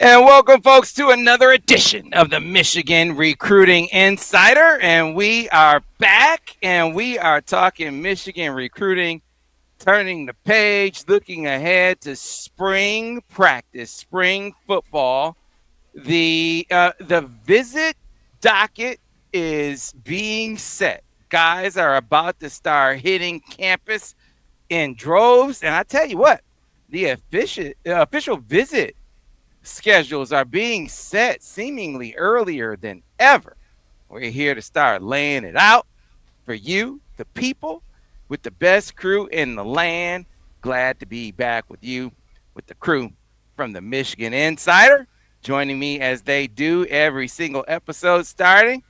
And welcome, folks, to another edition of the Michigan Recruiting Insider. And we are back, and we are talking Michigan recruiting, turning the page, looking ahead to spring practice, spring football. The visit docket is being set. Guys are about to start hitting campus in droves, and I tell you what, the official visit schedules are being set seemingly earlier than ever. We're here to start laying it out for you, the people, with the best crew in the land. Glad to be back with you, with the crew from the Michigan Insider, joining me as they do every single episode, starting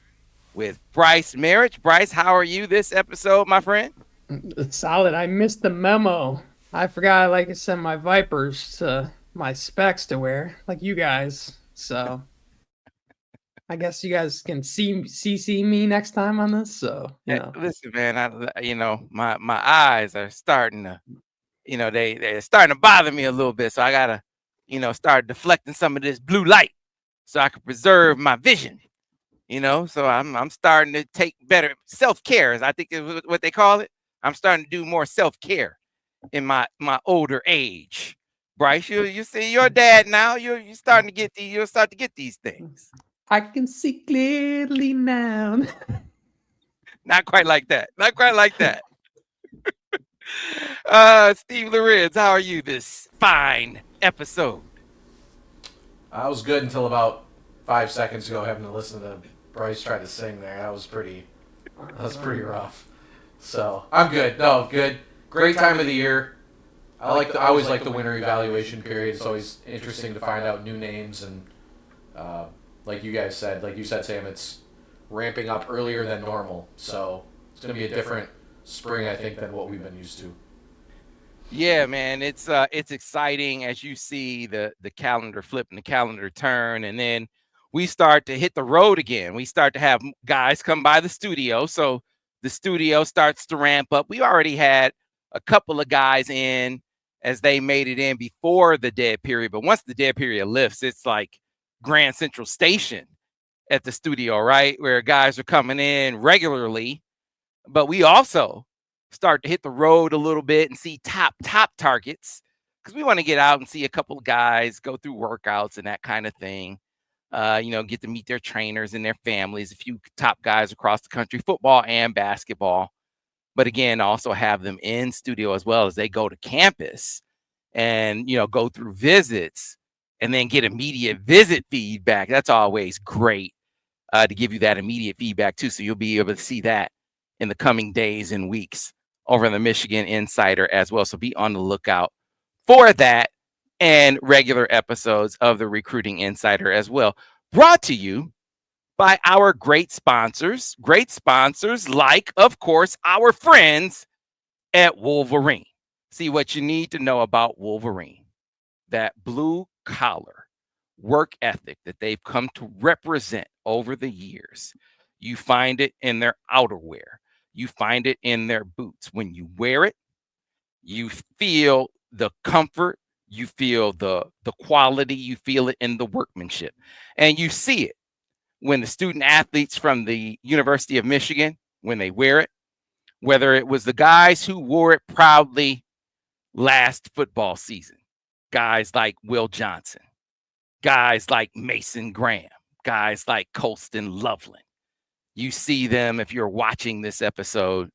with Brice Marich. Brice, how are you this episode, my friend? It's solid. I missed the memo. I forgot I like to send my Vipers to my specs to wear, like you guys. So I guess you guys can see me next time on this. So Listen, man, my eyes are starting to, they're starting to bother me a little bit. So I gotta, start deflecting some of this blue light so I can preserve my vision. So I'm starting to take better self-care, as I think is what they call it. I'm starting to do more self-care in my older age. Brice, you see you're a dad now. You're starting to get you'll start to get these things. I can see clearly now. Not quite like that. Not quite like that. Steve Lorenz, how are you this fine episode? I was good until about 5 seconds ago, having to listen to Bryce try to sing there. That's pretty rough. So I'm good. No, good. Great time of the year. I always like the winter evaluation period. It's always interesting to find out new names and, like you said, Sam, it's ramping up earlier than normal. So it's going to be a different spring, I think, than what we've been used to. Yeah, man, it's exciting as you see the calendar flip and the calendar turn, and then we start to hit the road again. We start to have guys come by the studio, so the studio starts to ramp up. We already had a couple of guys in as they made it in before the dead period, but once the dead period lifts, it's like Grand Central Station at the studio, right? Where guys are coming in regularly, but we also start to hit the road a little bit and see top targets because we want to get out and see a couple of guys go through workouts and that kind of thing. Get to meet their trainers and their families, a few top guys across the country, football and basketball. But again, also have them in studio as well as they go to campus and, go through visits and then get immediate visit feedback. That's always great to give you that immediate feedback too. So you'll be able to see that in the coming days and weeks over in the Michigan Insider as well. So be on the lookout for that and regular episodes of the Recruiting Insider as well. Brought to you by our great sponsors like, of course, our friends at Wolverine. See what you need to know about Wolverine. That blue collar work ethic that they've come to represent over the years. You find it in their outerwear. You find it in their boots. When you wear it, you feel the comfort, you feel the quality, you feel it in the workmanship. And you see it when the student athletes from the University of Michigan, when they wear it, whether it was the guys who wore it proudly last football season, guys like Will Johnson, guys like Mason Graham, guys like Colston Loveland. You see them, if you're watching this episode,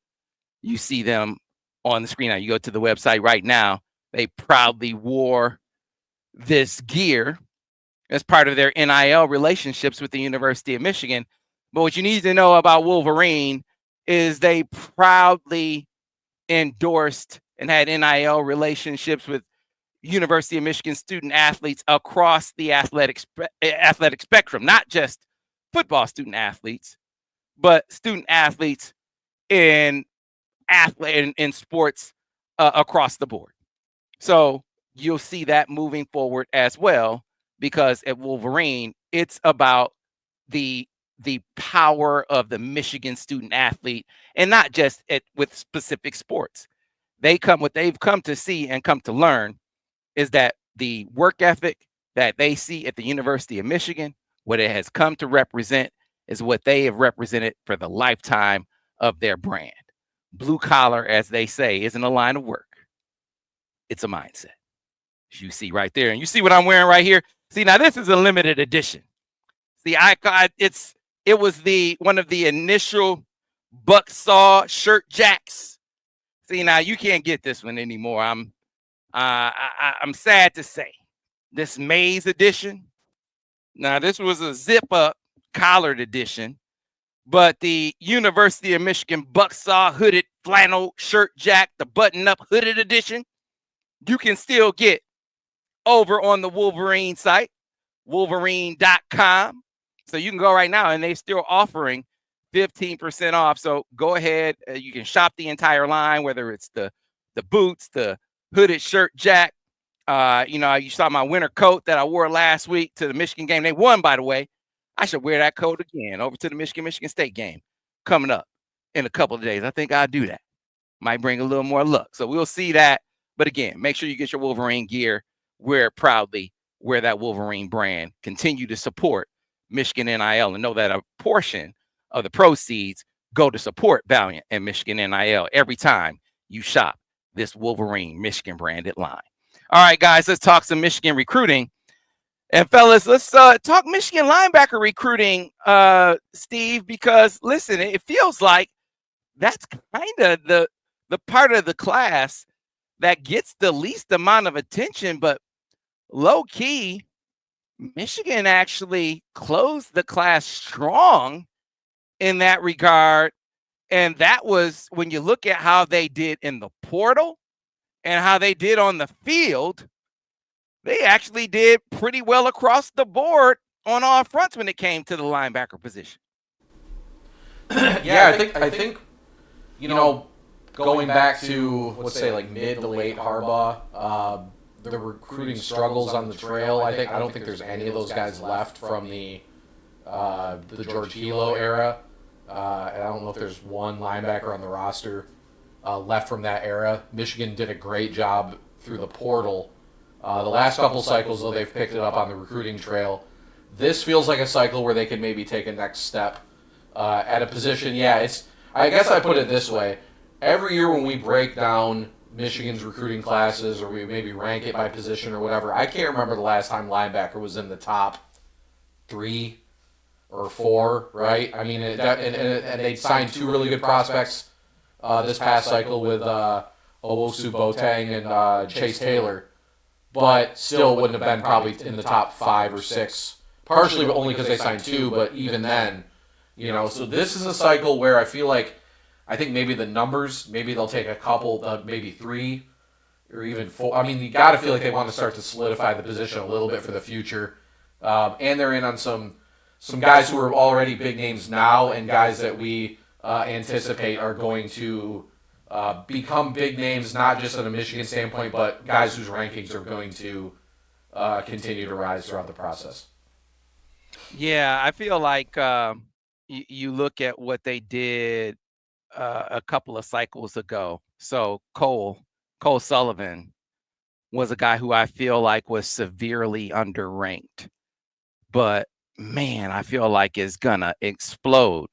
you see them on the screen now. You go to the website right now, they proudly wore this gear as part of their NIL relationships with the University of Michigan. But what you need to know about Wolverine is they proudly endorsed and had NIL relationships with University of Michigan student athletes across the athletic spectrum, not just football student athletes, but student athletes in sports across the board. So you'll see that moving forward as well, because at Wolverine, it's about the power of the Michigan student athlete, and not just with specific sports. What they've come to see and come to learn is that the work ethic, that they see at the University of Michigan, what it has come to represent is what they have represented for the lifetime of their brand. Blue collar, as they say, isn't a line of work. It's a mindset. As you see right there. And you see what I'm wearing right here? See, now this is a limited edition. See, it was one of the initial Bucksaw shirt jacks. See, now you can't get this one anymore. I'm sad to say. This Maize edition. Now, this was a zip-up collared edition, but the University of Michigan Bucksaw hooded flannel shirt jack, the button-up hooded edition, you can still get over on the Wolverine site, wolverine.com. So you can go right now, and they're still offering 15% off. So go ahead. You can shop the entire line, whether it's the boots, the hooded shirt jack. You saw my winter coat that I wore last week to the Michigan game. They won, by the way. I should wear that coat again over to the Michigan State game coming up in a couple of days. I think I'll do that. Might bring a little more luck. So we'll see that. But again, make sure you get your Wolverine gear. Wear it proudly. Wear that Wolverine brand. Continue to support Michigan NIL and know that a portion of the proceeds go to support Valiant and Michigan NIL every time you shop this Wolverine Michigan branded line. All right, guys, let's talk some Michigan recruiting. And fellas, let's talk Michigan linebacker recruiting, Steve, because listen, it feels like that's kind of the part of the class that gets the least amount of attention, but low key, Michigan actually closed the class strong in that regard. And that was when you look at how they did in the portal and how they did on the field, they actually did pretty well across the board on all fronts when it came to the linebacker position. Yeah, I think going back to, let's say, like mid to late Harbaugh, the recruiting struggles on the trail, I don't think there's any of those guys left from the George Hilo era. And I don't know if there's one linebacker on the roster left from that era. Michigan did a great job through the portal. The last couple cycles, though, they've picked it up on the recruiting trail. This feels like a cycle where they could maybe take a next step at a position. Yeah, I guess I put it this way. Every year when we break down Michigan's recruiting classes or we maybe rank it by position or whatever, I can't remember the last time linebacker was in the top 3 or 4, right? I mean, and they signed 2 really good prospects this past cycle with Owosu Boateng and Chase Taylor, but still wouldn't have been probably in the top 5 or 6, partially only because they signed 2, but even then, so this is a cycle where I think maybe the numbers, maybe they'll take a couple, maybe 3 or even 4. I mean, you got to feel like they want to start to solidify the position a little bit for the future. And they're in on some guys who are already big names now and guys that we anticipate are going to become big names, not just in a Michigan standpoint, but guys whose rankings are going to continue to rise throughout the process. Yeah, I feel like you look at what they did a couple of cycles ago. So Cole Sullivan was a guy who I feel like was severely underranked, but man, I feel like is gonna explode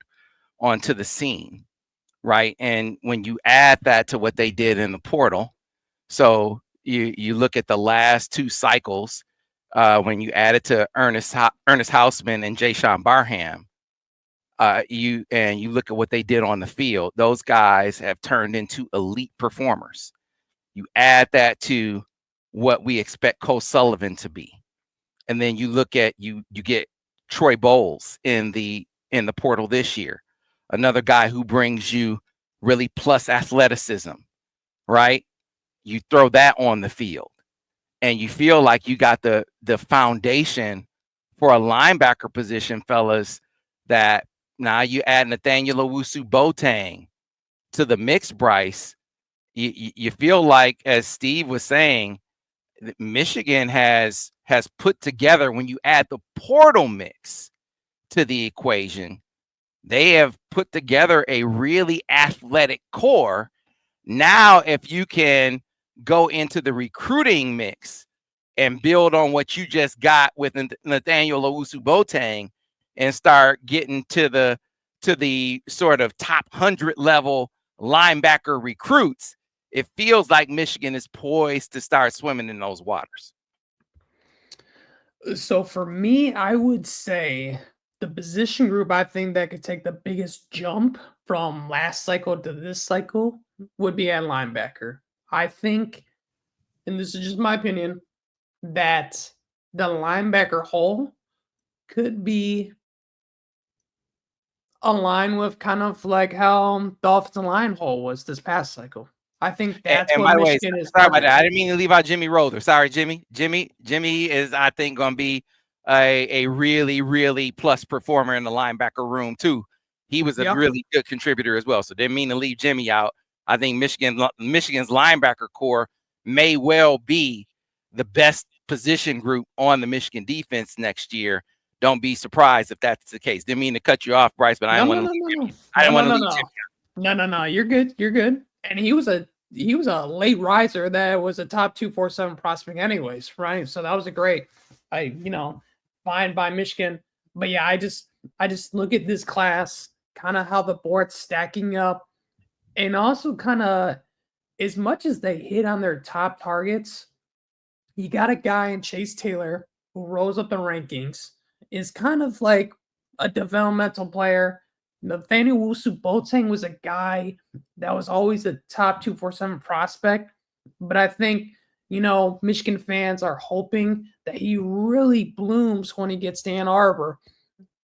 onto the scene, right? And when you add that to what they did in the portal, so you look at the last 2 cycles, when you add it to Ernest Hausman and Jayshawn Barham, you look at what they did on the field, those guys have turned into elite performers. You add that to what we expect Cole Sullivan to be. And then you look at you get Troy Bowles in the portal this year, another guy who brings you really plus athleticism, right? You throw that on the field and you feel like you got the foundation for a linebacker position, fellas, that now you add Nathaniel Owusu Boateng to the mix, Brice. You feel like, as Steve was saying, Michigan has put together, when you add the portal mix to the equation, they have put together a really athletic core. Now, if you can go into the recruiting mix and build on what you just got with Nathaniel Owusu-Boateng and start getting to the sort of top 100 level linebacker recruits, it feels like Michigan is poised to start swimming in those waters. So for me, I would say the position group I think that could take the biggest jump from last cycle to this cycle would be at linebacker. I think, and this is just my opinion, that the linebacker hole could be aligned with kind of like how the offensive line hole was this past cycle. I think that's and what by the way, Michigan is. sorry about that. I didn't mean to leave out Jimmy Roller. Sorry, Jimmy. Jimmy is, I think, going to be a really, really plus performer in the linebacker room too. He was a really good contributor as well. So didn't mean to leave Jimmy out. I think Michigan's linebacker core may well be the best position group on the Michigan defense next year. Don't be surprised if that's the case. Didn't mean to cut you off, Brice, but I didn't want to leave Jimmy. I didn't want to leave Jimmy out. No. You're good. You're good. And he was a late riser that was a top 247 prospect anyways, right? So that was a great, fine by Michigan. But yeah, I just look at this class, kind of how the board's stacking up, and also kind of as much as they hit on their top targets, you got a guy in Chase Taylor who rose up in rankings, is kind of like a developmental player. Nathaniel Owusu-Boateng was a guy that was always a top 247 prospect, but I think, Michigan fans are hoping that he really blooms when he gets to Ann Arbor.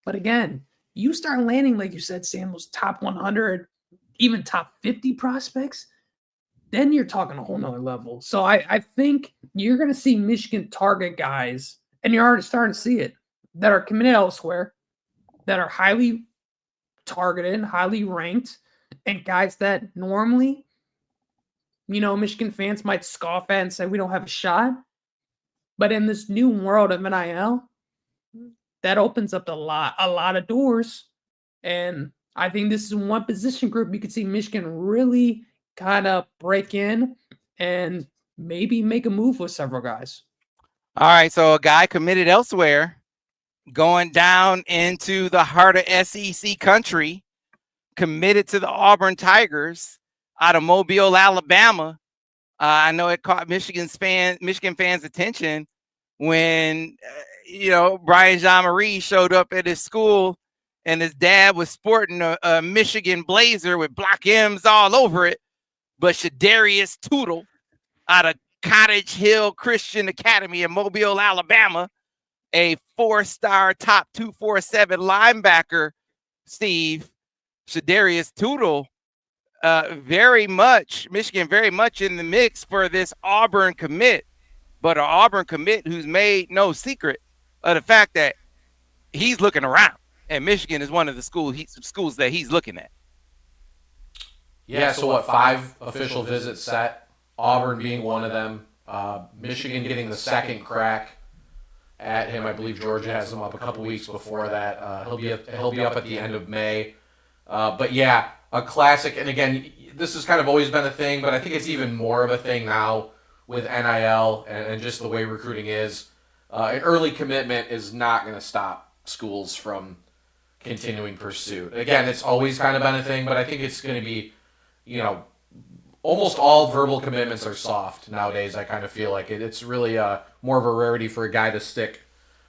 But again, you start landing, like you said, Sam, those top 100, even top 50 prospects, then you're talking a whole nother level. So I think you're going to see Michigan target guys, and you're already starting to see it, that are committed elsewhere, that are highly targeted, highly ranked, and guys that normally, Michigan fans might scoff at and say we don't have a shot. But in this new world of NIL, that opens up a lot of doors. And I think this is one position group you could see Michigan really kind of break in and maybe make a move with several guys. All right, so a guy committed elsewhere, going down into the heart of SEC country, committed to the Auburn Tigers out of Mobile, Alabama. I know it caught Michigan fans' attention when, Brian Jean-Marie showed up at his school and his dad was sporting a Michigan blazer with block M's all over it. But Shadarius Toodle out of Cottage Hill Christian Academy in Mobile, Alabama, a 4-star top 247 linebacker, Steve, Shadarius Toodle, Michigan very much in the mix for this Auburn commit, but an Auburn commit who's made no secret of the fact that he's looking around, and Michigan is one of the schools that he's looking at. Yeah, so what, 5 official visits set, Auburn being one of them, Michigan getting the second crack at him. I believe Georgia has him up a couple weeks before that. He'll be up at the end of May. But yeah, a classic. And again, this has kind of always been a thing, but I think it's even more of a thing now with NIL and just the way recruiting is. An early commitment is not going to stop schools from continuing pursuit. Again, it's always kind of been a thing, but I think it's going to be, almost all verbal commitments are soft nowadays. I kind of feel like it's really more of a rarity for a guy to stick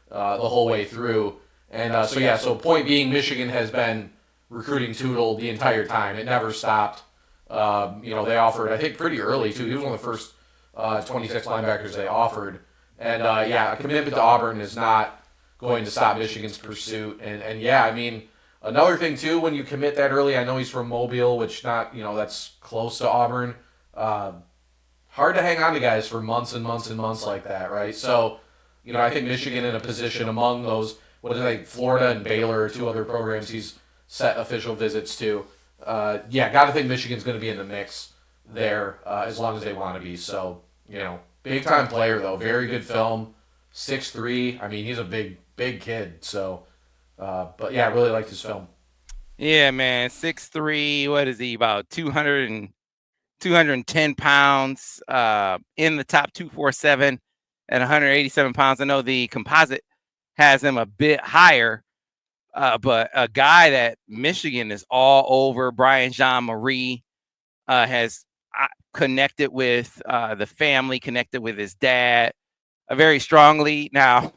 the whole way through. And so point being, Michigan has been recruiting Toodle the entire time. It never stopped. They offered, I think, pretty early, too. He was one of the first 26 linebackers they offered. And, a commitment to Auburn is not going to stop Michigan's pursuit. Another thing, too, when you commit that early, I know he's from Mobile, which that's close to Auburn. Hard to hang on to guys for months and months and months like that, right? So, I think Michigan in a position among those, Florida and Baylor are 2 other programs he's set official visits to. Got to think Michigan's going to be in the mix there as long as they want to be. So, big-time player, though. Very good film. 6'3". I mean, he's a big kid. So, I really liked his film. Yeah, man. 6'3". What is he? About 210 pounds in the top 247. at 187 pounds. I know the composite has him a bit higher, but a guy that Michigan is all over, Brian Jean-Marie, has connected with the family, connected with his dad very strongly. Now,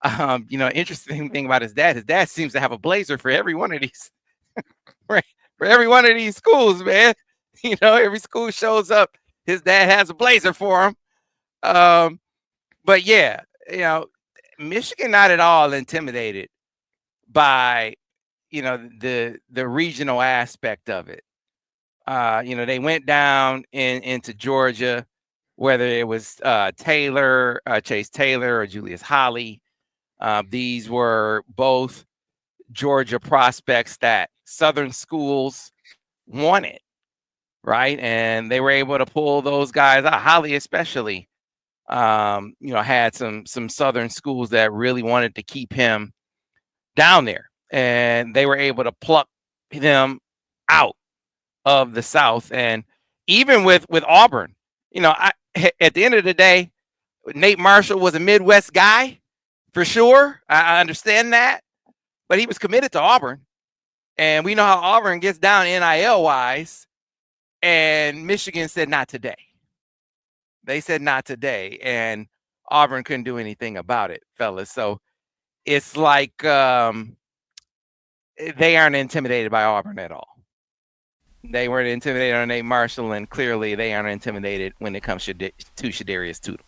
interesting thing about his dad seems to have a blazer for every one of these, right? For every one of these schools, man. Every school shows up, his dad has a blazer for him. But yeah, Michigan not at all intimidated by, the regional aspect of it. They went down into Georgia, whether it was Taylor, Chase Taylor, or Julius Holly. These were both Georgia prospects that Southern schools wanted, right? And they were able to pull those guys out. Holly especially, had some Southern schools that really wanted to keep him down there, and they were able to pluck them out of the South. And even with Auburn, at the end of the day, Nate Marshall was a Midwest guy for sure. I understand that, but he was committed to Auburn, and we know how Auburn gets down NIL wise. And Michigan said not today. They said not today, and Auburn couldn't do anything about it, fellas. So it's like they aren't intimidated by Auburn at all. They weren't intimidated on Nate Marshall, and clearly they aren't intimidated when it comes to Shadarius Toodle.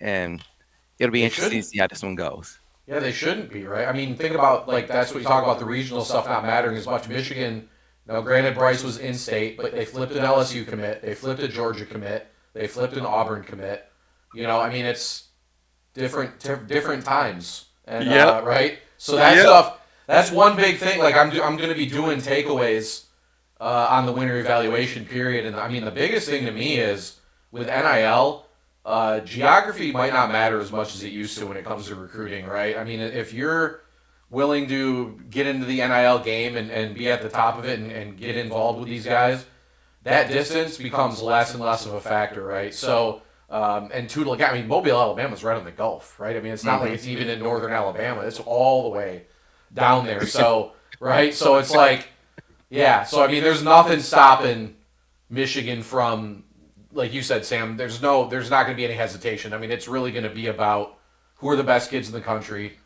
And it'll be interesting to see how this one goes. Yeah, they shouldn't be, right? I mean, think about, that's what you talk about, the regional stuff not mattering as much. Michigan, granted Bryce was in-state, but they flipped an LSU commit. They flipped a Georgia commit. They flipped an Auburn commit. It's different times. And, right? So that stuff, that's one big thing. I'm going to be doing takeaways on the winter evaluation period. And, the biggest thing to me is with NIL, geography might not matter as much as it used to when it comes to recruiting, right? If you're willing to get into the NIL game and be at the top of it and get involved with these guys, that distance becomes less and less of a factor, right? So, and Toodle, Mobile, Alabama's right on the Gulf, right? It's not like it's even in northern Alabama. It's all the way down there. So, right? So it's there's nothing stopping Michigan from, like you said, Sam, there's not going to be any hesitation. It's really going to be about who are the best kids in the country.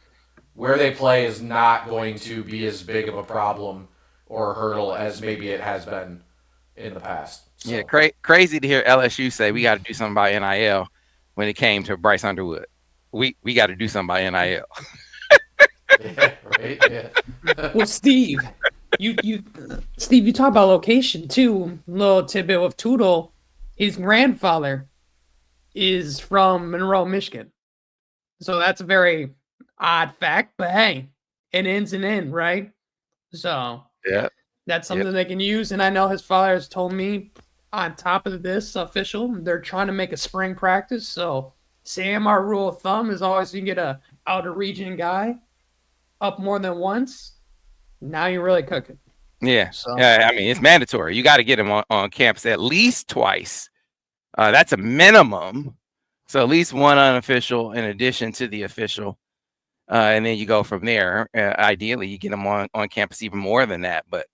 Where they play is not going to be as big of a problem or a hurdle as maybe it has been in the past. So. Yeah, crazy to hear LSU say we got to do something about NIL when it came to Bryce Underwood. We got to do something about NIL. Yeah, right. Yeah. Well, Steve, you talk about location too. Little tidbit with Toodle. His grandfather is from Monroe, Michigan. So that's a very odd fact, but hey, it ends and end, right? So yeah, that's something they can use. And I know his father has told me on top of this official, they're trying to make a spring practice. So Sam, our rule of thumb is always you get a outer region guy up more than once. Now you're really cooking. Yeah. So. It's mandatory. You got to get him on campus at least twice. That's a minimum. So at least one unofficial in addition to the official. And then you go from there. Ideally, you get them on campus even more than that. But,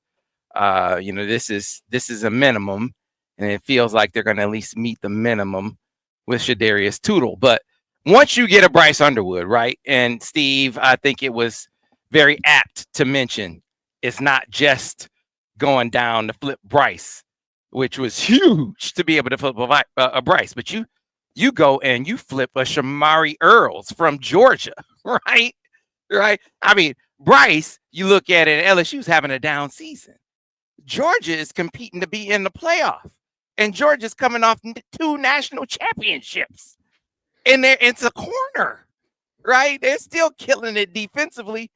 this is a minimum. And it feels like they're going to at least meet the minimum with Shadarius Toodle. But once you get a Bryce Underwood, right? And Steve, I think it was very apt to mention it's not just going down to flip Bryce, which was huge to be able to flip a Bryce. But you go and you flip a Shamari Earls from Georgia, right? Right? Bryce, you look at it, LSU's having a down season. Georgia is competing to be in the playoff. And Georgia's coming off 2 national championships. And it's a corner, right? They're still killing it defensively.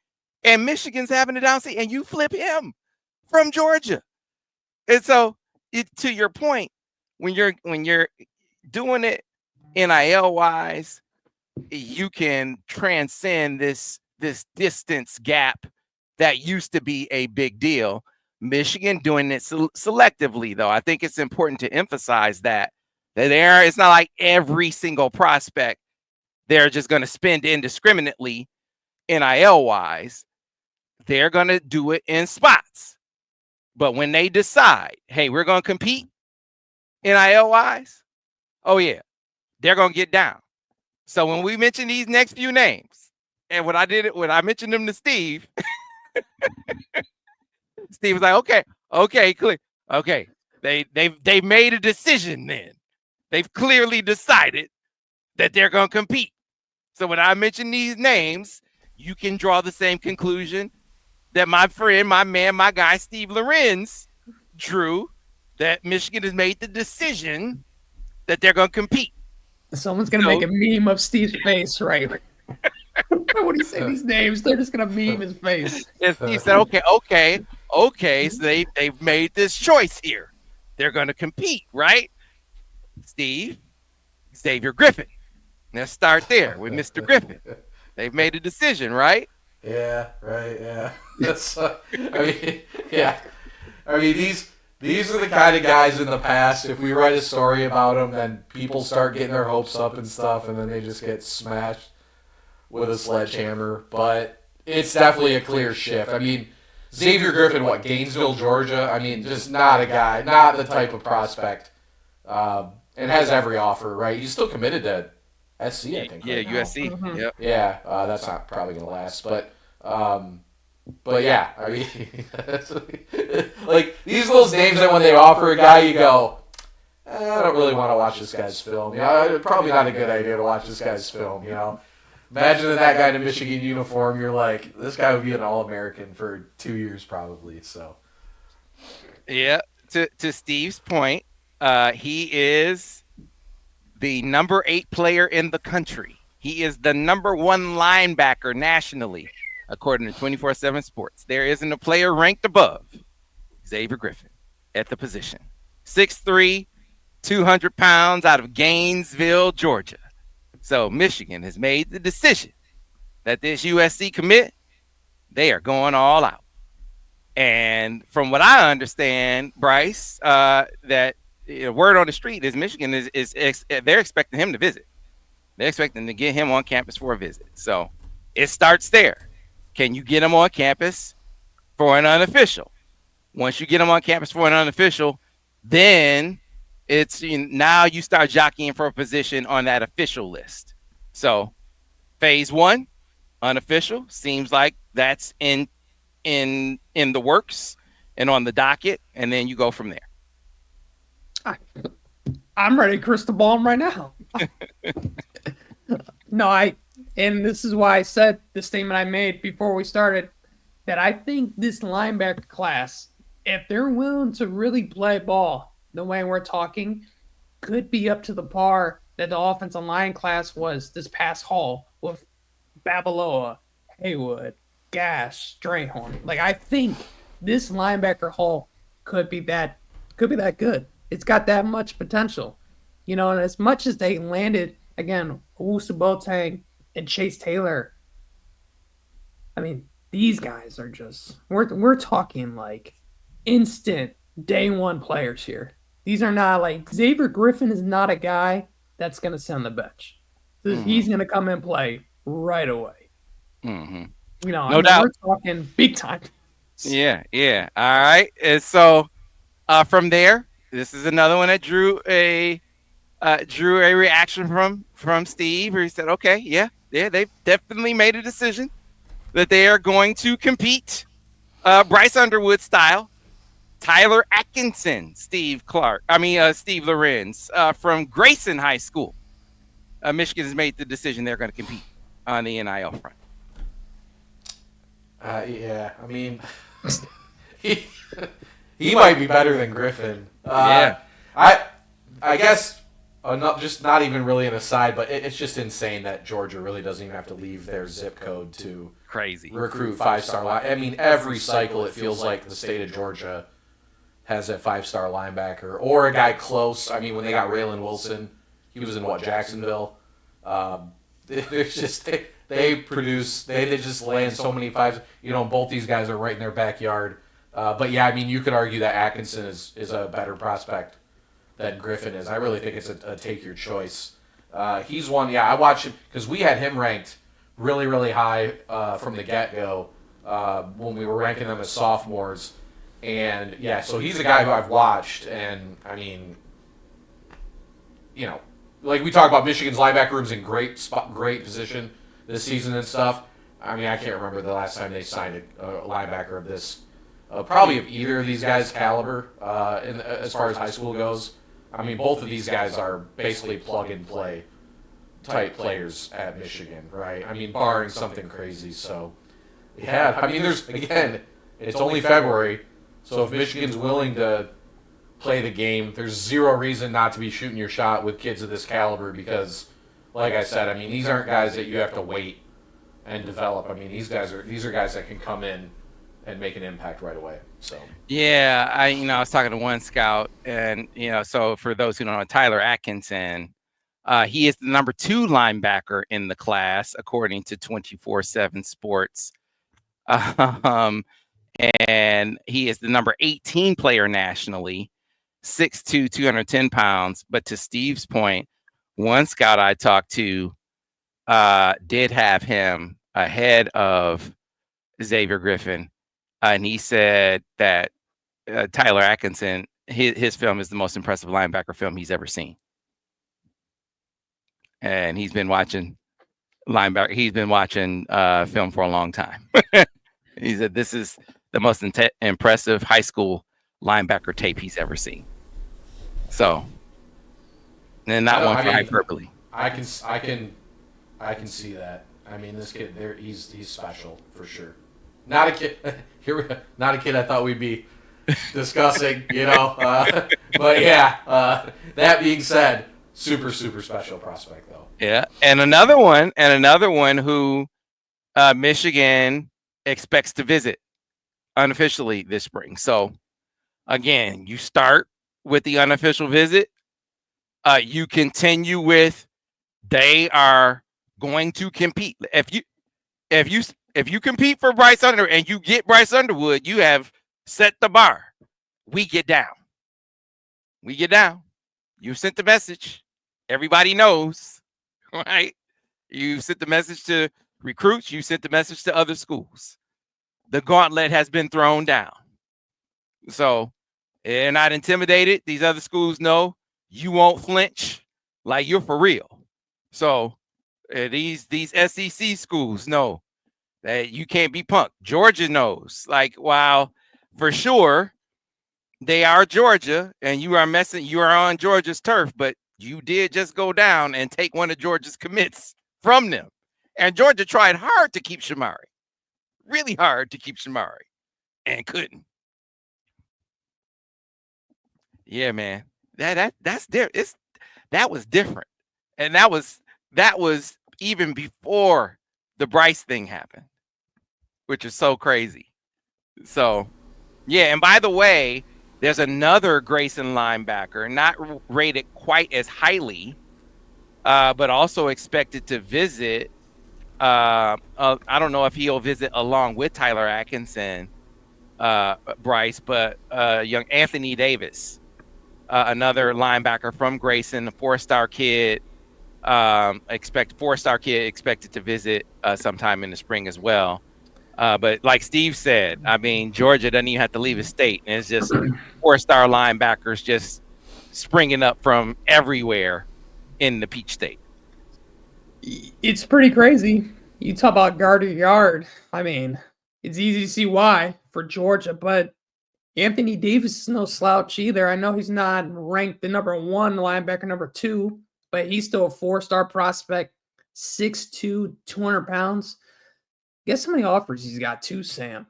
And Michigan's having a down season. And you flip him from Georgia. And so, to your point, when you're doing it NIL wise, you can transcend this distance gap that used to be a big deal. Michigan doing it selectively, though. I think it's important to emphasize that it's not like every single prospect they're just going to spend indiscriminately NIL wise. They're going to do it in spots. But when they decide, hey, we're going to compete NIL wise, oh yeah, they're going to get down. So when we mention these next few names, and when I mentioned them to Steve, Steve was like, okay, clear. Okay. They made a decision then. They've clearly decided that they're going to compete. So when I mention these names, you can draw the same conclusion that my friend, my man, my guy, Steve Lorenz drew, that Michigan has made the decision that they're going to compete. Someone's going to make a meme of Steve's face, right? When he say these names, they're just going to meme his face. And Steve said, okay. So they've made this choice here. They're going to compete, right? Steve, Xavier Griffin. Let's start there with Mr. Griffin. They've made a decision, right? Yeah, right, yeah. That's, yeah. I mean, these are the kind of guys in the past, if we write a story about them, then people start getting their hopes up and stuff, and then they just get smashed with a sledgehammer. But it's definitely a clear shift. I mean, Xavier Griffin, Gainesville, Georgia? I mean, just not a guy, not the type of prospect, and has every offer, right? He's still committed to SC, I think. Yeah, right USC. Mm-hmm. Yep. Yeah, that's not probably going to last. But yeah, I mean, like, these are those names that when they offer a guy, you go, I don't really want to watch this guy's film. You know, probably not a good idea to watch this guy's film, you know. Imagine that guy in a Michigan uniform, you're like, this guy would be an All-American for 2 years probably, so. Yeah, to Steve's point, he is the number 8 player in the country. He is the number 1 linebacker nationally, according to 247 Sports. There isn't a player ranked above Xavier Griffin at the position. 6'3", 200 pounds, out of Gainesville, Georgia. So Michigan has made the decision that this USC commit, they are going all out. And from what I understand, Brice, that word on the street is Michigan is they're expecting him to visit. They're expecting to get him on campus for a visit. So it starts there. Can you get him on campus for an unofficial? Once you get him on campus for an unofficial, then it's now you start jockeying for a position on that official list. So phase 1, unofficial, seems like that's in the works and on the docket, and then you go from there. I'm ready to crystal ball him right now. And this is why I said the statement I made before we started, that I think this linebacker class, if they're willing to really play ball the way we're talking, could be up to the par that the offensive line class was this past haul with Babalola, Haywood, Gash, Strayhorn. Like, I think this linebacker haul could be that good. It's got that much potential. And as much as they landed, again, Owusu Boateng and Chase Taylor, I mean, these guys are just, we're talking like instant day one players here. These are not like, Xavier Griffin is not a guy that's going to sit on the bench. He's going to come and play right away. Mm-hmm. No doubt. We're talking big time. Yeah. All right. And so from there, this is another one that drew a reaction from Steve, where he said, okay, yeah, they've definitely made a decision that they are going to compete Bryce Underwood style. Tyler Atkinson, Steve Lorenz from Grayson High School. Michigan has made the decision they're going to compete on the NIL front. Yeah, I mean, he might be better than Griffin. Yeah. I guess, not even really an aside, but it's just insane that Georgia really doesn't even have to leave their zip code to recruit 5-star line. I mean, every cycle it feels like the state of Georgia has a 5-star linebacker or a guy close. I mean, when they got Raylan Wilson, he was in Jacksonville. There's just they just land so many 5s. Both these guys are right in their backyard. But yeah, I mean, you could argue that Atkinson is a better prospect than Griffin is. I really think it's a take your choice. He's one. Yeah, I watched him because we had him ranked really, really high from the get-go when we were ranking them as sophomores. And yeah, so he's a guy who I've watched, and I mean, like we talk about Michigan's linebacker room's in great position this season and stuff. I mean, I can't remember the last time they signed a linebacker of this, probably of either of these guys' caliber as far as high school goes. I mean, both of these guys are basically plug-and-play type players at Michigan, right? I mean, barring something crazy. So, yeah, I mean, it's only February, so if Michigan's willing to play the game, there's zero reason not to be shooting your shot with kids of this caliber because, like I said, I mean, these aren't guys that you have to wait and develop. I mean, these are guys that can come in and make an impact right away. So yeah, I was talking to one scout, and so for those who don't know, Tyler Atkinson, he is the number 2 linebacker in the class according to 247 Sports. And he is the number 18 player nationally, 6'2", 210 pounds. But to Steve's point, one scout I talked to did have him ahead of Xavier Griffin, and he said that Tyler Atkinson, his film is the most impressive linebacker film he's ever seen. And he's been watching film for a long time. He said this is the most impressive high school linebacker tape he's ever seen. So, and not one for hyperbole. I can see that. I mean, this kid there, he's special for sure. Not a kid. Not a kid I thought we'd be discussing, but yeah. That being said, super special prospect though. Yeah, and another one who Michigan expects to visit unofficially this spring. So again, you start with the unofficial visit. You continue with they are going to compete. If you compete for Bryce Underwood and you get Bryce Underwood, you have set the bar. We get down. You sent the message. Everybody knows, right? You sent the message to recruits. You sent the message to other schools. The gauntlet has been thrown down. So they're not intimidated. These other schools know you won't flinch. Like you're for real. So these SEC schools know that you can't be punked. Georgia knows. Like, wow, for sure, they are Georgia, and you are on Georgia's turf, but you did just go down and take one of Georgia's commits from them. And Georgia tried hard to keep Shamari. Really hard to keep Shamari. And couldn't. Yeah, man. That's different. That was different. And that was even before the Bryce thing happened, which is so crazy. So, yeah, and by the way, there's another Grayson linebacker, not rated quite as highly, but also expected to visit. I don't know if he'll visit along with Tyler Atkinson, Bryce, but young Anthony Davis, another linebacker from Grayson, a 4-star kid. Four-star kid expected to visit sometime in the spring as well. But like Steve said, I mean, Georgia doesn't even have to leave a state. And it's just 4-star linebackers just springing up from everywhere in the Peach State. It's pretty crazy. You talk about guard or yard. I mean, it's easy to see why for Georgia, but Anthony Davis is no slouch either. I know he's not ranked the number 1 linebacker, number 2, but he's still a 4-star prospect, 6'2", 200 pounds. Guess how many offers he's got too, Sam?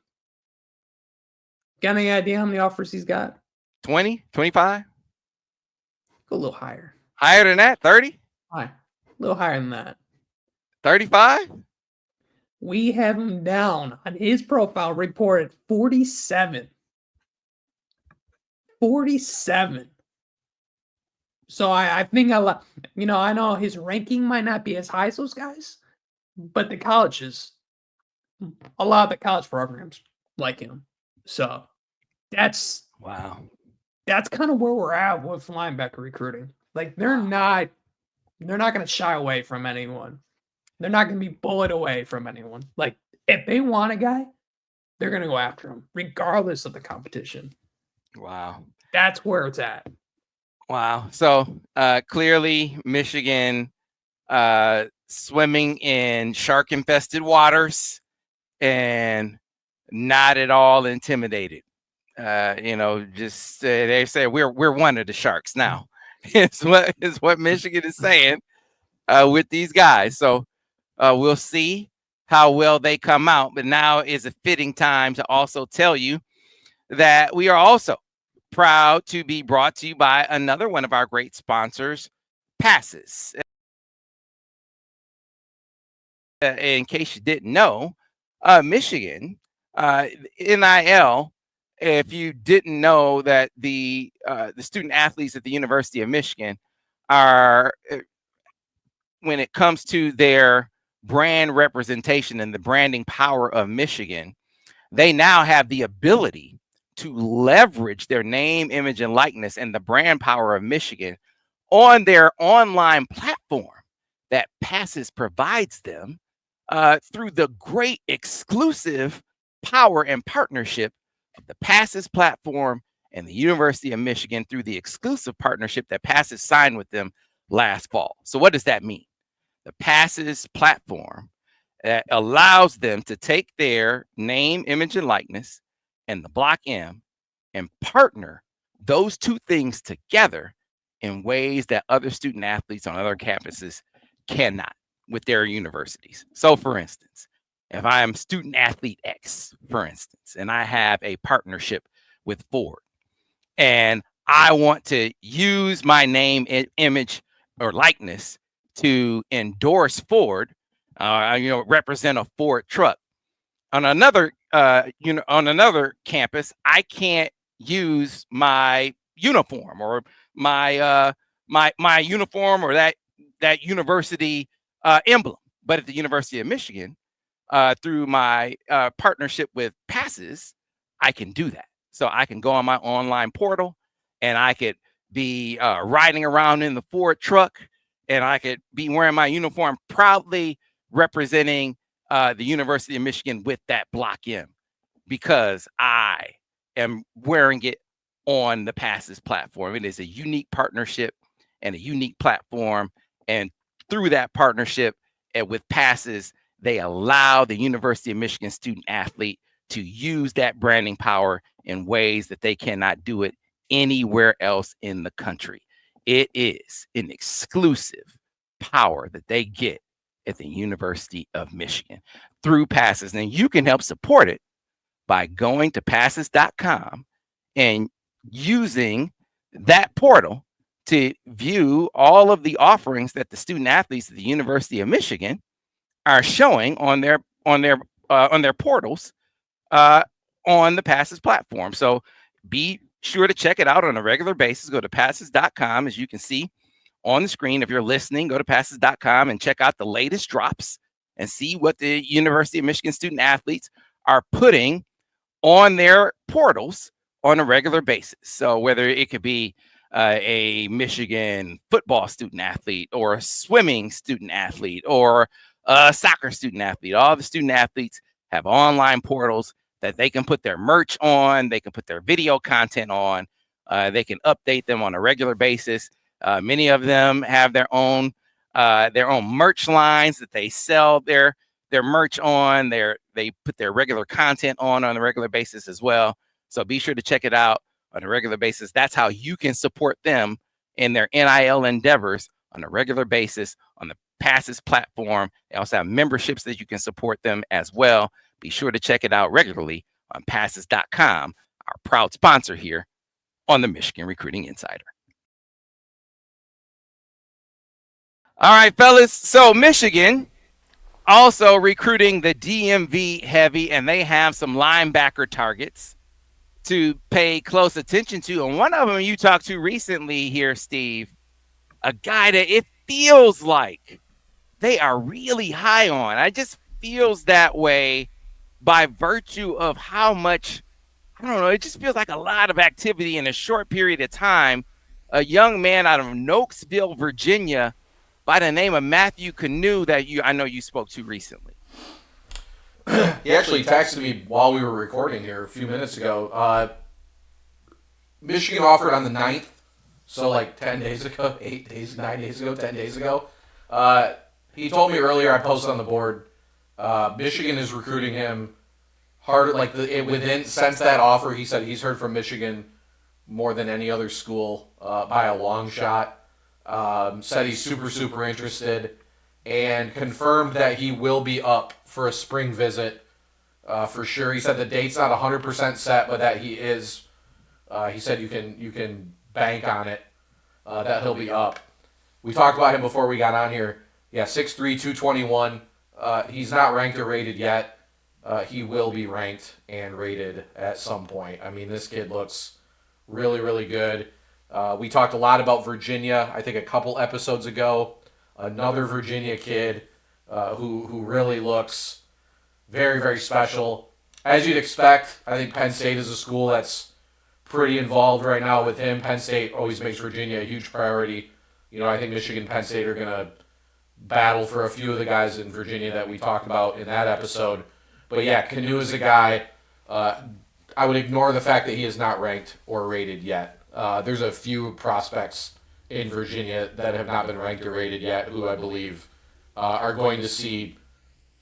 Got any idea how many offers he's got? 20, 25? Go a little higher. Higher than that? 30? High. A little higher than that. 35? We have him down on his profile reported 47. 47. So I think I know his ranking might not be as high as those guys, but the colleges, a lot of the college programs like him. So that's wow. That's kind of where we're at with linebacker recruiting. Like they're not They're not going to shy away from anyone. They're not going to be bullied away from anyone. Like, if they want a guy, they're going to go after him, regardless of the competition. Wow. That's where it's at. Wow. So clearly Michigan swimming in shark-infested waters and not at all intimidated. Just they say we're one of the sharks now. Is what Michigan is saying with these guys. So we'll see how well they come out. But now is a fitting time to also tell you that we are also proud to be brought to you by another one of our great sponsors, Passes. In case you didn't know, Michigan, NIL, if you didn't know that the student athletes at the University of Michigan are, when it comes to their brand representation and the branding power of Michigan, they now have the ability to leverage their name, image, and likeness and the brand power of Michigan on their online platform that Passes provides them through the great exclusive power and partnership of the Passes platform and the University of Michigan through the exclusive partnership that Passes signed with them last fall. So what does that mean? The Passes platform that allows them to take their name, image, and likeness and the Block M and partner those two things together in ways that other student athletes on other campuses cannot with their universities. So for instance, if I am student athlete X, for instance, and I have a partnership with Ford and I want to use my name, image, or likeness to endorse Ford, represent a Ford truck. On another, on another campus, I can't use my uniform or my my uniform or that university emblem. But at the University of Michigan, through my partnership with Passes, I can do that. So I can go on my online portal and I could be riding around in the Ford truck and I could be wearing my uniform, proudly representing the University of Michigan with that Block M, because I am wearing it on the Passes platform. It is a unique partnership and a unique platform. And through that partnership and with Passes, they allow the University of Michigan student athlete to use that branding power in ways that they cannot do it anywhere else in the country. It is an exclusive power that they get at the University of Michigan through Passes. And you can help support it by going to passes.com and using that portal to view all of the offerings that the student athletes at the University of Michigan are showing on their portals on the Passes platform. So be sure to check it out on a regular basis. Go to passes.com. As you can see on the screen, if you're listening, go to passes.com and check out the latest drops and see what the University of Michigan student athletes are putting on their portals on a regular basis. So whether it could be a Michigan football student athlete or a swimming student athlete or a soccer student athlete, all the student athletes have online portals that they can put their merch on, they can put their video content on, they can update them on a regular basis. Many of them have their own merch lines that they sell their merch on. They put their regular content on a regular basis as well. So be sure to check it out on a regular basis. That's how you can support them in their NIL endeavors on a regular basis on the Passes platform. They also have memberships that you can support them as well. Be sure to check it out regularly on passes.com, our proud sponsor here on the Michigan Recruiting Insider. All right, fellas. So Michigan also recruiting the DMV heavy, and they have some linebacker targets to pay close attention to. And one of them you talked to recently here, Steve, a guy that it feels like they are really high on. I just feels that way by virtue of how much, I don't know, it just feels like a lot of activity in a short period of time. A young man out of Nokesville, Virginia, by the name of Mathieu Kanu that I know you spoke to recently. He actually texted me while we were recording here a few minutes ago. Michigan offered on the 9th, so like 10 days ago, 8 days, 9 days ago, 10 days ago. He told me earlier, I posted on the board, Michigan is recruiting him hard, like since that offer, he said he's heard from Michigan more than any other school by a long shot. Said he's super, super interested, and confirmed that he will be up for a spring visit for sure. He said the date's not 100% set, but that he is. He said you can bank on it that he'll be up. We talked about him before we got on here. Yeah, 6'3", 221. He's not ranked or rated yet. He will be ranked and rated at some point. I mean, this kid looks really, really good. We talked a lot about Virginia, I think a couple episodes ago. Another Virginia kid who really looks very, very special. As you'd expect, I think Penn State is a school that's pretty involved right now with him. Penn State always makes Virginia a huge priority. You know, I think Michigan and Penn State are going to battle for a few of the guys in Virginia that we talked about in that episode. But yeah, Kanu is a guy. I would ignore the fact that he is not ranked or rated yet. There's a few prospects in Virginia that have not been ranked or rated yet who I believe are going to see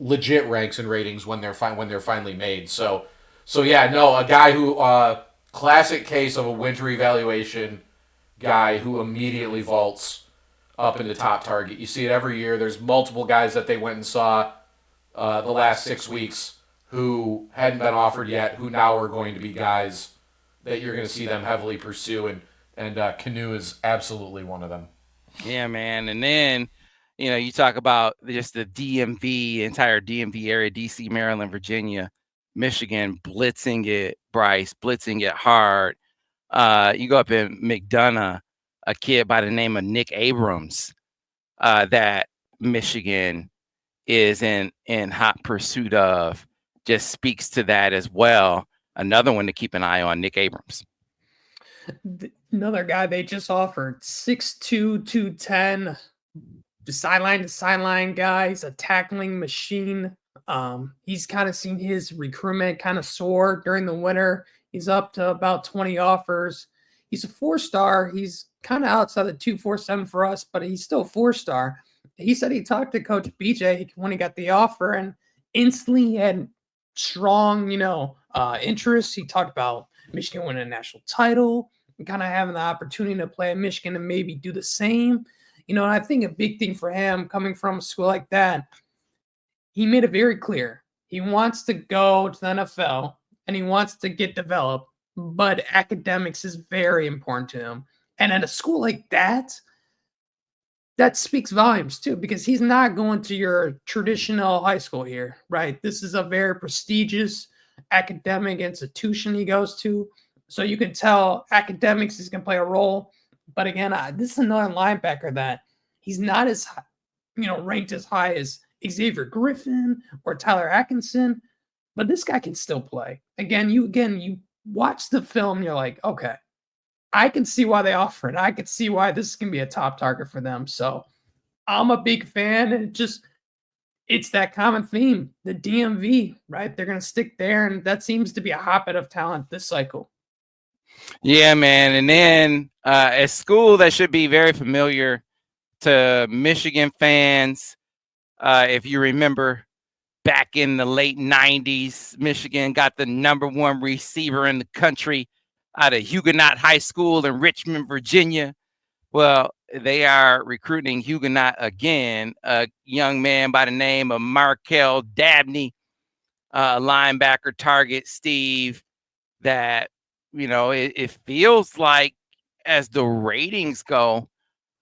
legit ranks and ratings when they're finally made. So yeah, no, a guy who classic case of a winter evaluation guy who immediately vaults up into top target. You see it every year. There's multiple guys that they went and saw the last 6 weeks who hadn't been offered yet, who now are going to be guys that you're going to see them heavily pursue, and Kanu is absolutely one of them. Yeah, man. And then, you know, you talk about just the DMV, entire DMV area, DC, Maryland, Virginia, Michigan, blitzing it, Brice, blitzing it hard. You go up in McDonough, a kid by the name of Nick Abrams, that Michigan is in hot pursuit of, just speaks to that as well. Another one to keep an eye on, Nick Abrams. Another guy they just offered, 6'2", 210, sideline to sideline guy. He's a tackling machine. He's kind of seen his recruitment kind of soar during the winter. He's up to about 20 offers. He's a 4-star. He's kind of outside the 247 for us, but he's still 4-star. He said he talked to Coach BJ when he got the offer, and instantly he had strong, interest. He talked about Michigan winning a national title and kind of having the opportunity to play at Michigan and maybe do the same. And I think a big thing for him coming from a school like that, he made it very clear. He wants to go to the NFL and he wants to get developed, but academics is very important to him. And at a school like that, that speaks volumes too, because he's not going to your traditional high school here, right? This is a very prestigious academic institution he goes to. So you can tell academics is going to play a role. But again, this is another linebacker that he's not as, ranked as high as Xavier Griffin or Tyler Atkinson, but this guy can still play. You watch the film, you're like, okay, I can see why they offer it. I can see why this can be a top target for them. So I'm a big fan, and it's that common theme, the DMV, right? They're going to stick there, and that seems to be a hotbed of talent this cycle. Yeah, man. And then a school that should be very familiar to Michigan fans, if you remember back in the late 90s, Michigan got the #1 receiver in the country out of Huguenot High School in Richmond, Virginia. Well, they are recruiting Huguenot again, a young man by the name of Markel Dabney, linebacker target, Steve, that, it feels like as the ratings go,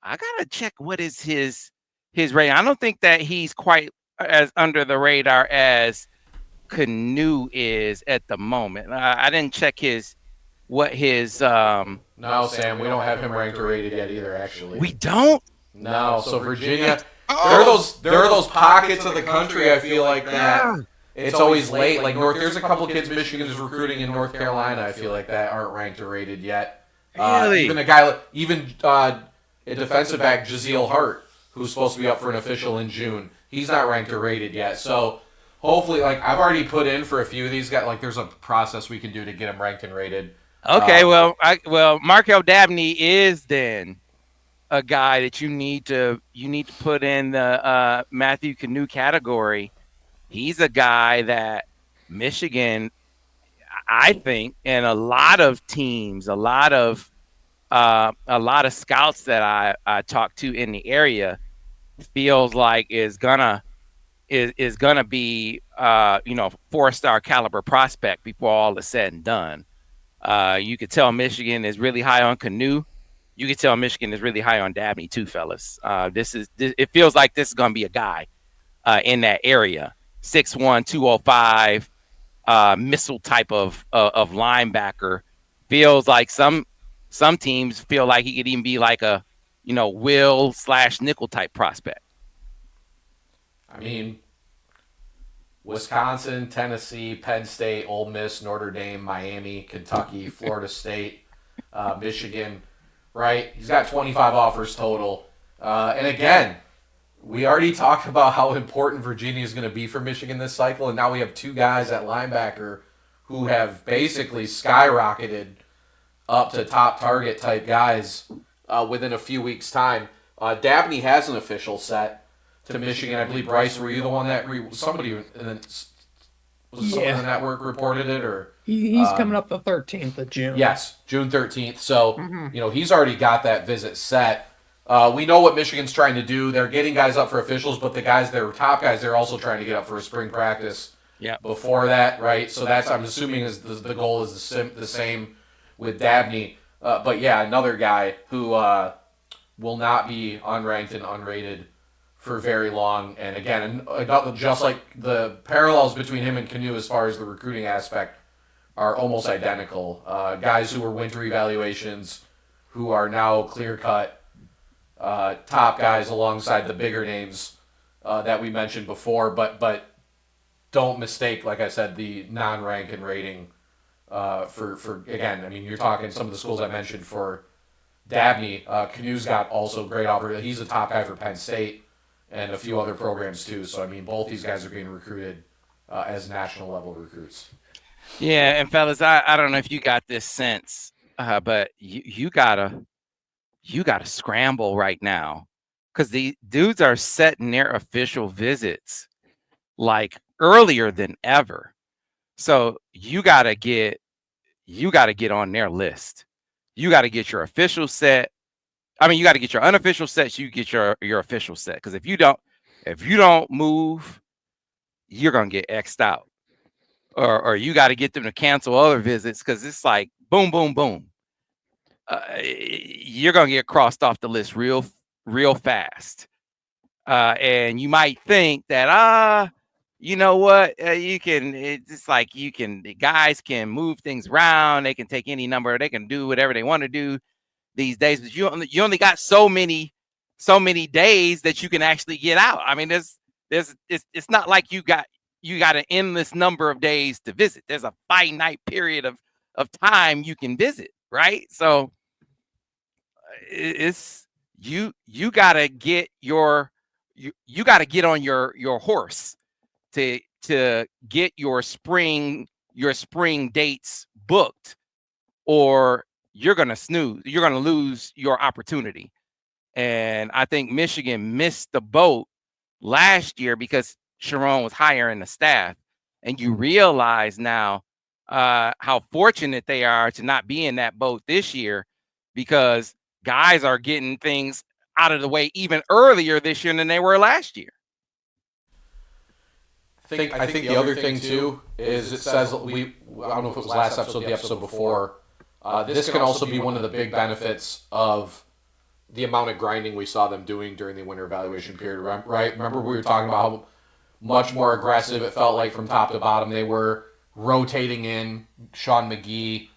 I got to check what is his rating. I don't think that he's quite as under the radar as Kanu is at the moment. I didn't check what his No, Sam, we don't have him ranked or rated yet either, actually. We don't? No, so Virginia, there are those pockets of the country, I feel like, that it's always late. Like there's a couple kids Michigan is recruiting in North Carolina, I feel like, that aren't ranked or rated yet. Really? Even a defensive back, Jaziel Hart, who's supposed to be up for an official in June. He's not ranked or rated yet. So hopefully, like, I've already put in for a few of these guys. Like, there's a process we can do to get them ranked and rated. Okay, Markel Dabney is then a guy that you need to put in the Mathieu Kanu category. He's a guy that Michigan, I think, and a lot of teams, a lot of scouts that I talk to in the area feels like is gonna be 4-star caliber prospect before all is said and done. You could tell Michigan is really high on Kanu. You could tell Michigan is really high on Dabney too, fellas. It feels like this is gonna be a guy in that area, 6'1", 205, missile type of linebacker. Feels like some teams feel like he could even be like a will/nickel type prospect. I mean, Wisconsin, Tennessee, Penn State, Ole Miss, Notre Dame, Miami, Kentucky, Florida State, Michigan, right? He's got 25 offers total. And again, we already talked about how important Virginia is going to be for Michigan this cycle, and now we have two guys at linebacker who have basically skyrocketed up to top target type guys within a few weeks' time. Dabney has an official set to Michigan. I believe, Bryce, were you the one that somebody in the network reported it, or he's coming up the 13th of June? Yes, June 13th. So he's already got that visit set. We know what Michigan's trying to do. They're getting guys up for officials, but the guys, their top guys, they're also trying to get up for a spring practice. Before that, right? So that's, I'm assuming, is the goal is the same with Dabney. But yeah, another guy who will not be unranked and unrated for very long. And again, just like the parallels between him and Kanu as far as the recruiting aspect are almost identical. Guys who were winter evaluations who are now clear-cut top guys alongside the bigger names that we mentioned before. But don't mistake, like I said, the non-rank and rating for again, I mean, you're talking some of the schools I mentioned for Dabney. Kanu's got also great offer. He's a top guy for Penn State and a few other programs too. So, I mean, both these guys are being recruited as national level recruits. Yeah, and fellas, I don't know if you got this sense, but you gotta scramble right now because the dudes are setting their official visits like earlier than ever. So you gotta get on their list. You gotta get your official set. I mean, you got to get your unofficial sets. You get your official set, because if you don't move, you're gonna get X'd out, or you got to get them to cancel other visits because it's like boom, boom, boom. You're gonna get crossed off the list real fast, and you might think that you know what, the guys can move things around. They can take any number. They can do whatever they want to do these days, but you only got so many days that you can actually get out. I mean, it's not like you got an endless number of days to visit. There's a finite period of time you can visit, right? So it's you gotta get you gotta get on your horse to get your spring dates booked, or you're going to snooze. You're going to lose your opportunity. And I think Michigan missed the boat last year because Sharon was hiring the staff. And you realize now how fortunate they are to not be in that boat this year, because guys are getting things out of the way even earlier this year than they were last year. I think the other thing too is it says I don't know if it was last episode, the episode before. This can also be one of the big benefits of the amount of grinding we saw them doing during the winter evaluation period, right? Remember we were talking about how much more aggressive it felt like from top to bottom. They were rotating in Sean McGee,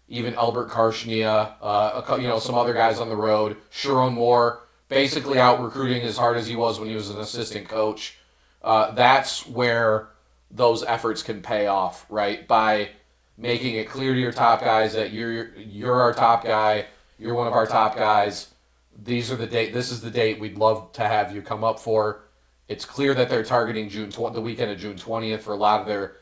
even Albert Karshnia, some other guys on the road. Sharon Moore basically out recruiting as hard as he was when he was an assistant coach. That's where those efforts can pay off, right? By making it clear to your top guys that you're our top guy, you're one of our top guys. This is the date we'd love to have you come up for. It's clear that they're targeting the weekend of June 20th for a lot of their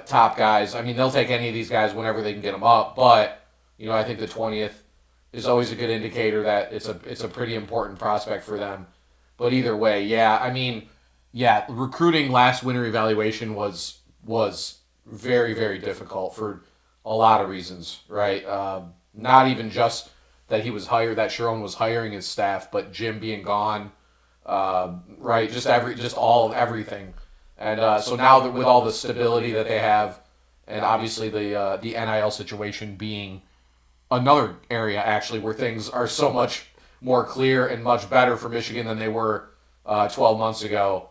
top guys. I mean, they'll take any of these guys whenever they can get them up, but I think the 20th is always a good indicator that it's a pretty important prospect for them. But either way, recruiting last winter evaluation was very, very difficult for a lot of reasons, right? Not even just that that Sharon was hiring his staff, but Jim being gone, right? Just all of everything. And so now that with all the stability that they have, and obviously the NIL situation being another area actually where things are so much more clear and much better for Michigan than they were 12 months ago,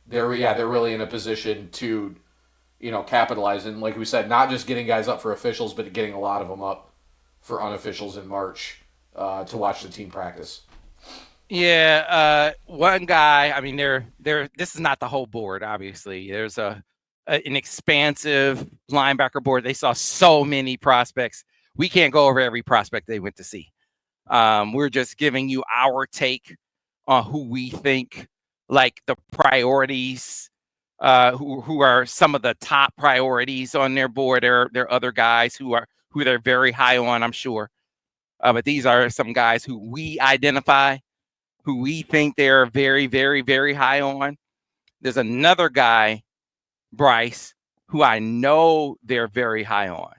they're really in a position to capitalize. And like we said, not just getting guys up for officials, but getting a lot of them up for unofficials in March to watch the team practice. Yeah, one guy. I mean, this is not the whole board. Obviously, there's an expansive linebacker board. They saw so many prospects. We can't go over every prospect they went to see. We're just giving you our take on who we think like the priorities. Who are some of the top priorities on their board? There are other guys who they're very high on, I'm sure. But these are some guys who we identify, who we think they're very, very, very high on. There's another guy, Bryce, who I know they're very high on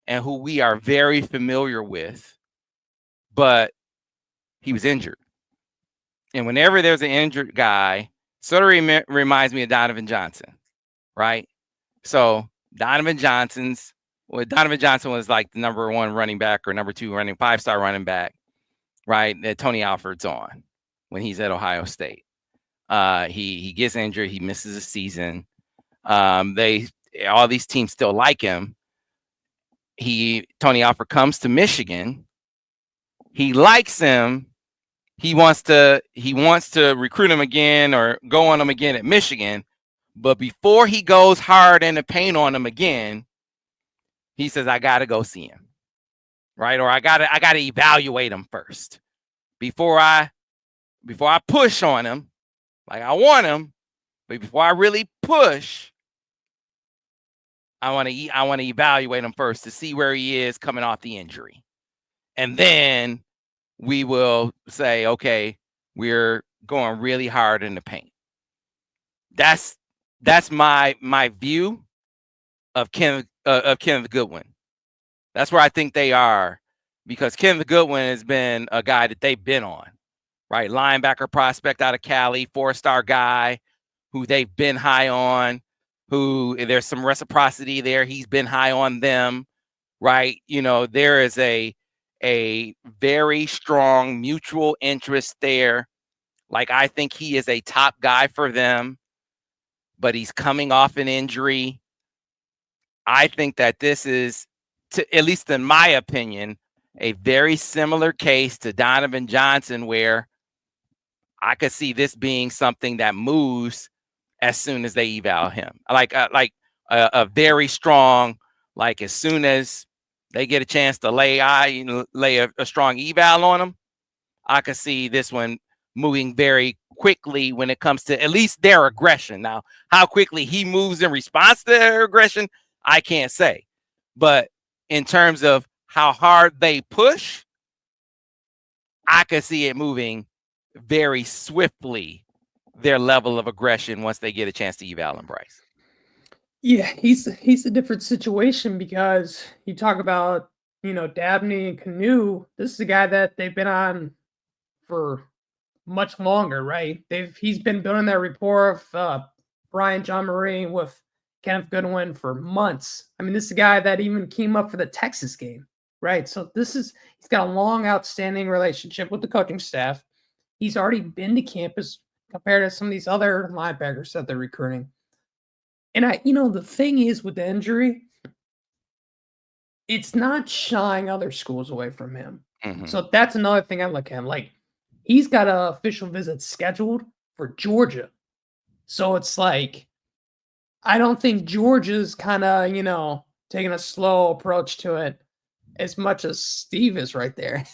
and who we are very familiar with, but he was injured. And whenever there's an injured guy, sort of reminds me of Donovan Johnson, right? So Donovan Johnson was like the number 1 running back or number 2 5-star running back, right? That Tony Alford's on when he's at Ohio State. He gets injured. He misses a season. All these teams still like him. Tony Alford comes to Michigan. He likes him. He wants to recruit him again or go on him again at Michigan. But before he goes hard in the paint on him again, he says, I got to go see him, right? Or I got to evaluate him first before I push on him. Like I want him, but before I really push, I want to evaluate him first to see where he is coming off the injury. And then we will say, okay, we're going really hard in the paint. That's my view of Kenneth Goodwin. That's where I think they are, because Kenneth Goodwin has been a guy that they've been on, right? Linebacker prospect out of Cali, 4-star guy who they've been high on, who there's some reciprocity there. He's been high on them, right? There is a very strong mutual interest there. Like, I think he is a top guy for them, but he's coming off an injury. I think that this is, at least in my opinion, a very similar case to Donovan Johnson, where I could see this being something that moves as soon as they eval him. Like a very strong, like as soon as they get a chance to lay a strong eval on him, I could see this one moving very quickly when it comes to at least their aggression. Now, how quickly he moves in response to their aggression, I can't say. But in terms of how hard they push, I could see it moving very swiftly, their level of aggression, once they get a chance to eval him, Bryce. Yeah, he's a different situation, because you talk about, Dabney and Kanu. This is a guy that they've been on for much longer, right? He's been building that rapport of Brian John Marie with Kenneth Goodwin for months. I mean, this is a guy that even came up for the Texas game, right? So he's got a long, outstanding relationship with the coaching staff. He's already been to campus compared to some of these other linebackers that they're recruiting. And the thing is with the injury, it's not shying other schools away from him. Mm-hmm. So that's another thing I look at. Like, he's got an official visit scheduled for Georgia. So it's like, I don't think Georgia's kind of, taking a slow approach to it as much as Steve is right there.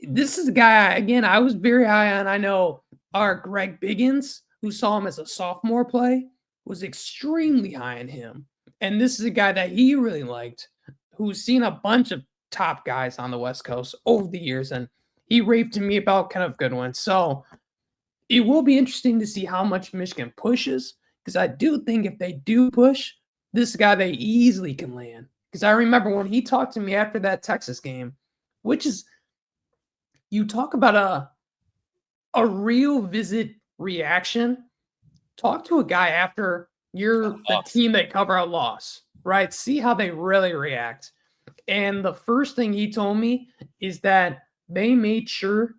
This is a guy, again, I was very high on. I know our Greg Biggins, who saw him as a sophomore play, was extremely high on him. And this is a guy that he really liked, who's seen a bunch of top guys on the West Coast over the years. And he raved to me about Kenneth Goodwin. So it will be interesting to see how much Michigan pushes, because I do think if they do push, this guy they easily can land. Because I remember when he talked to me after that Texas game, which is, you talk about a real visit reaction. Talk to a guy after you're the team that cover a loss, right? See how they really react. And the first thing he told me is that they made sure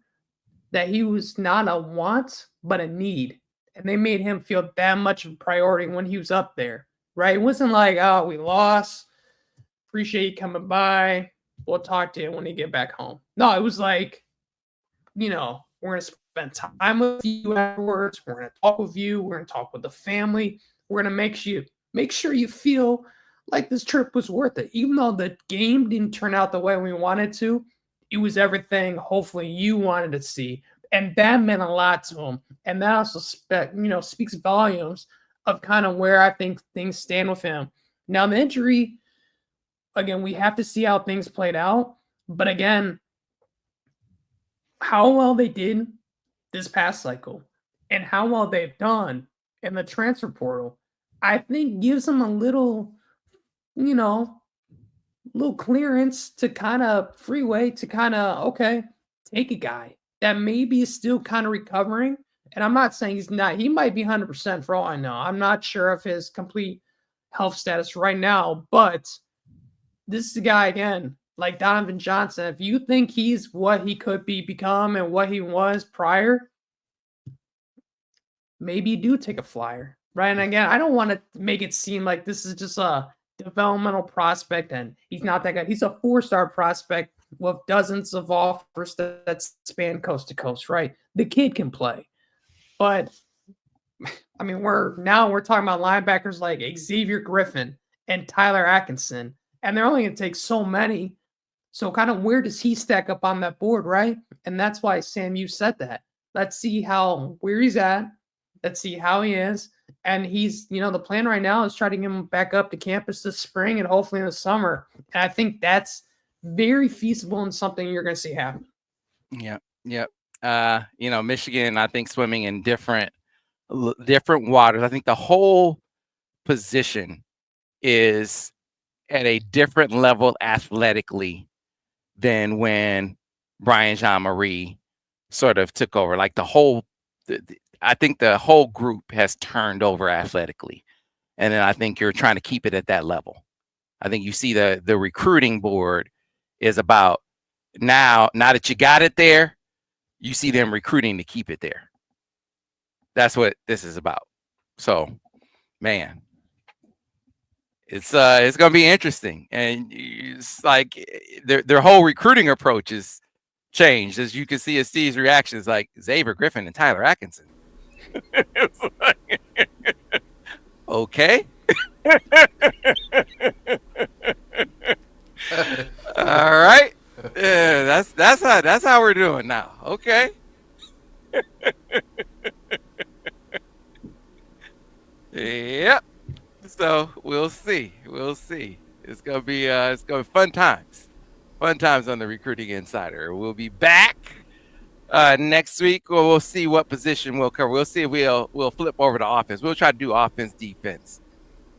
that he was not a want, but a need. And they made him feel that much of a priority when he was up there, right? It wasn't like, oh, we lost. Appreciate you coming by. We'll talk to you when you get back home. No, it was like, we're going to spend time with you afterwards. We're going to talk with you. We're going to talk with the family. We're going to make sure you feel like this trip was worth it. Even though the game didn't turn out the way we wanted to, it was everything hopefully you wanted to see. And that meant a lot to him. And that also speaks volumes of kind of where I think things stand with him. Now, the injury, again, we have to see how things played out. But again, how well they did this past cycle and how well they've done in the transfer portal, I think gives them a little clearance to kind of freeway to kind of, okay, take a guy that maybe is still kind of recovering. And I'm not saying he's not. He might be 100% for all I know. I'm not sure of his complete health status right now, but this is a guy, again, like Donovan Johnson. If you think he's what he could become and what he was prior, maybe you do take a flyer, right? And again, I don't want to make it seem like this is just a developmental prospect and he's not that guy. He's a 4-star prospect with dozens of offers that span coast to coast, right? The kid can play. But I mean, we're talking about linebackers like Xavier Griffin and Tyler Atkinson, and they're only going to take so many. So kind of where does he stack up on that board, right? And that's why, Sam, you said that. Let's see where he's at. Let's see how he is. And he's, the plan right now is try to get him back up to campus this spring and hopefully in the summer. And I think that's very feasible and something you're going to see happen. Yep. Michigan, I think, swimming in different waters. I think the whole position is at a different level athletically than when Brian Jean-Marie sort of took over. Like I think the whole group has turned over athletically. And then I think you're trying to keep it at that level. I think you see the recruiting board is about now that you got it there, you see them recruiting to keep it there. That's what this is about. So, man, it's going to be interesting. And it's like their whole recruiting approach is changed. As you can see as Steve's reactions, like Xavier Griffin and Tyler Atkinson. It's like, okay. All right. Yeah, that's how we're doing now. Okay. Yep. So we'll see. It's gonna be fun times. Fun times on the Recruiting Insider. We'll be back next week. We'll see what position we'll cover. We'll see if we'll flip over to offense. We'll try to do offense, defense,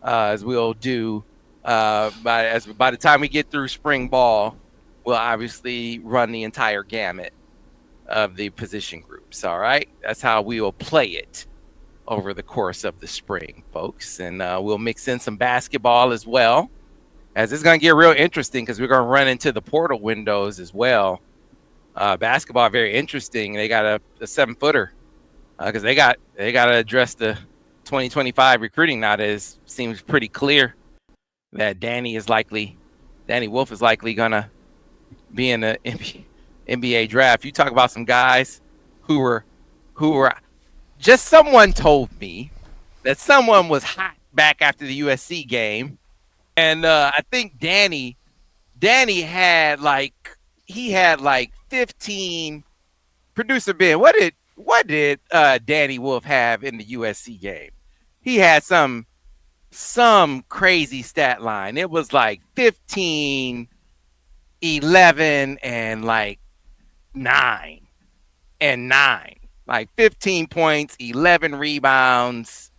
as we'll do. By the time we get through spring ball, we'll obviously run the entire gamut of the position groups. All right, that's how we will play it over the course of the spring, folks, and we'll mix in some basketball as well, as it's going to get real interesting because we're going to run into the portal windows as well. Basketball very interesting. They got a 7-footer because they got to address the 2025 recruiting now. That seems pretty clear that Danny Wolf is likely gonna be in the NBA draft. You talk about some guys who were just, someone told me that someone was hot back after the USC game, and I think Danny had like 15. Producer Ben, what did Danny Wolf have in the USC game? He had some crazy stat line. It was like 15, 11, and like 9 and 9. Like 15 points, 11 rebounds,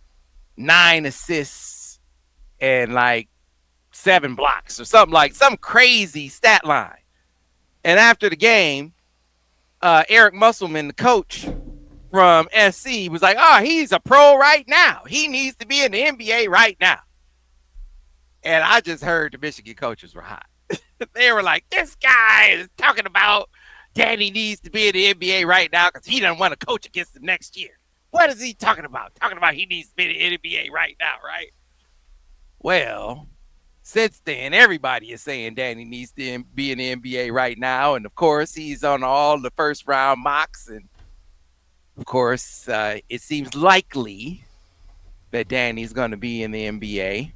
9 assists, and like 7 blocks or something, like some crazy stat line. And after the game, Eric Musselman, the coach from SC, was like, "Oh, he's a pro right now. He needs to be in the NBA right now." And I just heard the Michigan coaches were hot. They were like, "This guy is talking about Danny needs to be in the NBA right now because he doesn't want to coach against him next year. What is he talking about? Talking about he needs to be in the NBA right now, right?" Well, since then, everybody is saying Danny needs to be in the NBA right now. And, of course, he's on all the first-round mocks. And, of course, it seems likely that Danny's going to be in the NBA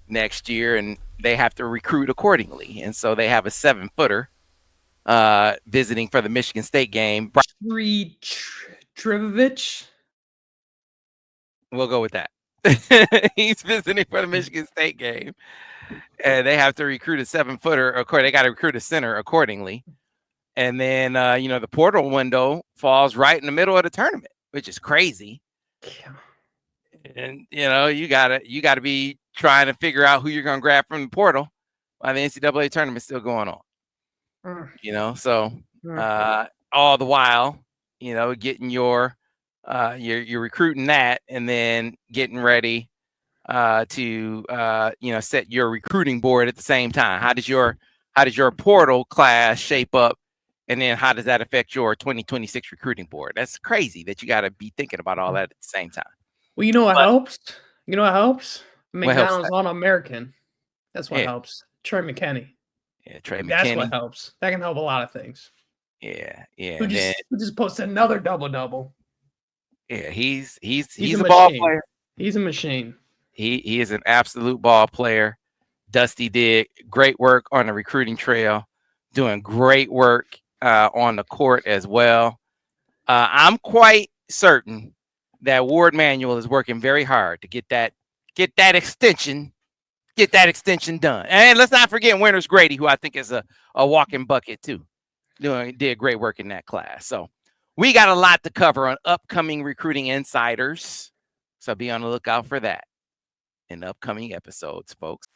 next year, and they have to recruit accordingly. And so they have a 7-footer visiting for the Michigan State game. Trivovich. We'll go with that. He's visiting for the Michigan State game. And they have to recruit a 7-footer. They got to recruit a center accordingly. And then, the portal window falls right in the middle of the tournament, which is crazy. And, you gotta be trying to figure out who you're going to grab from the portal while the NCAA tournament's still going on. So all the while, getting you're recruiting that and then getting ready to set your recruiting board at the same time. How does your portal class shape up, and then how does that affect your 2026 recruiting board? That's crazy that you got to be thinking about all that at the same time. Well, you know what helps? McDonald's helps All-American. That's what helps. Trey McKinney. Yeah, Trey McKinney. That's what helps. That can help a lot of things. Yeah. Who just posted another double-double. Yeah, he's a ball player. He's a machine. He is an absolute ball player. Dusty did great work on the recruiting trail, doing great work on the court as well. I'm quite certain that Ward Manuel is working very hard to get that extension done. And let's not forget Winters Grady, who I think is a walking bucket too. Did great work in that class. So we got a lot to cover on upcoming recruiting insiders. So be on the lookout for that in upcoming episodes, folks.